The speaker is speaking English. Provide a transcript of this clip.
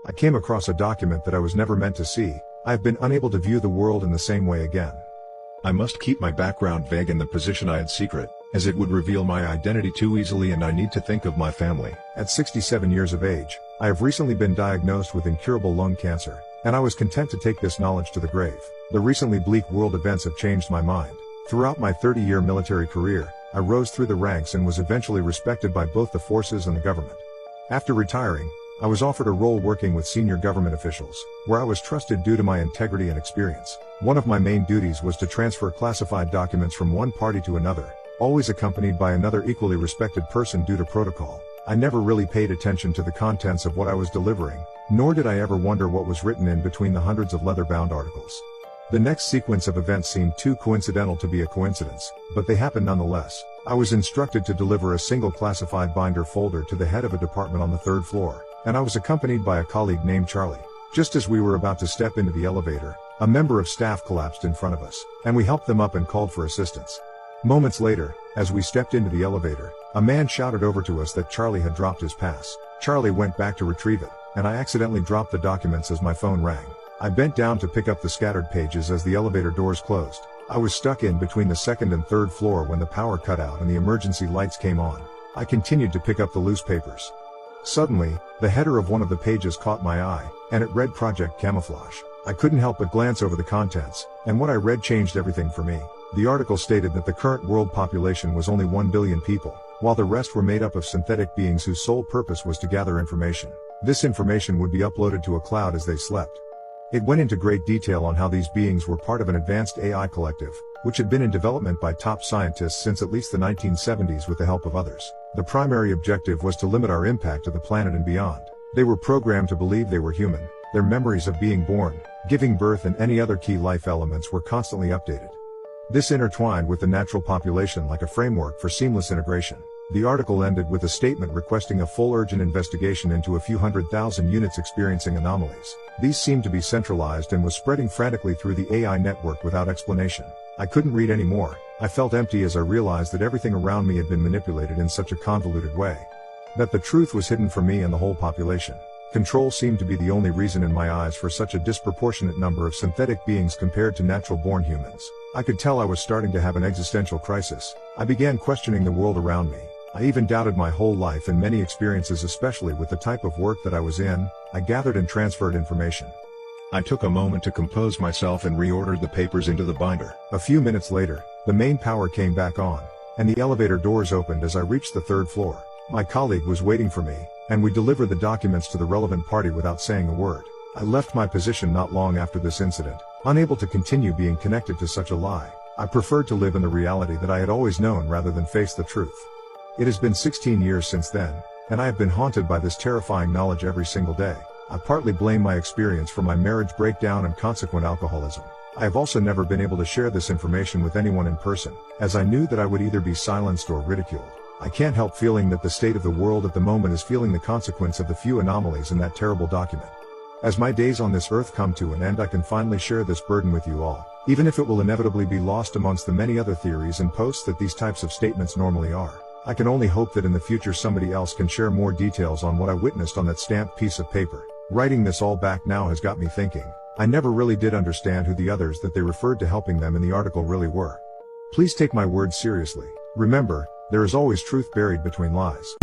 I came across a document that I was never meant to see. I have been unable to view the world in the same way again. I must keep my background vague and the position I had secret, as it would reveal my identity too easily and I need to think of my family. At 67 years of age, I have recently been diagnosed with incurable lung cancer, and I was content to take this knowledge to the grave. The recently bleak world events have changed my mind. Throughout my 30-year military career, I rose through the ranks and was eventually respected by both the forces and the government. After retiring, I was offered a role working with senior government officials, where I was trusted due to my integrity and experience. One of my main duties was to transfer classified documents from one party to another, always accompanied by another equally respected person due to protocol. I never really paid attention to the contents of what I was delivering, nor did I ever wonder what was written in between the hundreds of leather-bound articles. The next sequence of events seemed too coincidental to be a coincidence, but they happened nonetheless. I was instructed to deliver a single classified binder folder to the head of a department on the third floor, and I was accompanied by a colleague named Charlie. Just as we were about to step into the elevator, a member of staff collapsed in front of us, and we helped them up and called for assistance. Moments later, as we stepped into the elevator, a man shouted over to us that Charlie had dropped his pass. Charlie went back to retrieve it, and I accidentally dropped the documents as my phone rang. I bent down to pick up the scattered pages as the elevator doors closed. I was stuck in between the second and third floor when the power cut out and the emergency lights came on. I continued to pick up the loose papers. Suddenly, the header of one of the pages caught my eye, and it read Project Camouflage. I couldn't help but glance over the contents, and what I read changed everything for me. The article stated that the current world population was only 1 billion people, while the rest were made up of synthetic beings whose sole purpose was to gather information. This information would be uploaded to a cloud as they slept. It went into great detail on how these beings were part of an advanced AI collective, which had been in development by top scientists since at least the 1970s with the help of others. The primary objective was to limit our impact to the planet and beyond. They were programmed to believe they were human. Their memories of being born, giving birth and any other key life elements were constantly updated. This intertwined with the natural population like a framework for seamless integration. The article ended with a statement requesting a full urgent investigation into a few 100,000 units experiencing anomalies. These seemed to be centralized and was spreading frantically through the AI network without explanation. I couldn't read any more. I felt empty as I realized that everything around me had been manipulated in such a convoluted way. That the truth was hidden from me and the whole population. Control seemed to be the only reason in my eyes for such a disproportionate number of synthetic beings compared to natural-born humans. I could tell I was starting to have an existential crisis. I began questioning the world around me. I even doubted my whole life and many experiences, especially with the type of work that I was in. I gathered and transferred information. I took a moment to compose myself and reordered the papers into the binder. A few minutes later, the main power came back on, and the elevator doors opened as I reached the third floor. My colleague was waiting for me, and we delivered the documents to the relevant party without saying a word. I left my position not long after this incident, unable to continue being connected to such a lie. I preferred to live in the reality that I had always known rather than face the truth. It has been 16 years since then, and I have been haunted by this terrifying knowledge every single day. I partly blame my experience for my marriage breakdown and consequent alcoholism. I have also never been able to share this information with anyone in person, as I knew that I would either be silenced or ridiculed. I can't help feeling that the state of the world at the moment is feeling the consequence of the few anomalies in that terrible document. As my days on this earth come to an end, I can finally share this burden with you all, even if it will inevitably be lost amongst the many other theories and posts that these types of statements normally are. I can only hope that in the future somebody else can share more details on what I witnessed on that stamped piece of paper. Writing this all back now has got me thinking. I never really did understand who the others that they referred to helping them in the article really were. Please take my words seriously. Remember, there is always truth buried between lies.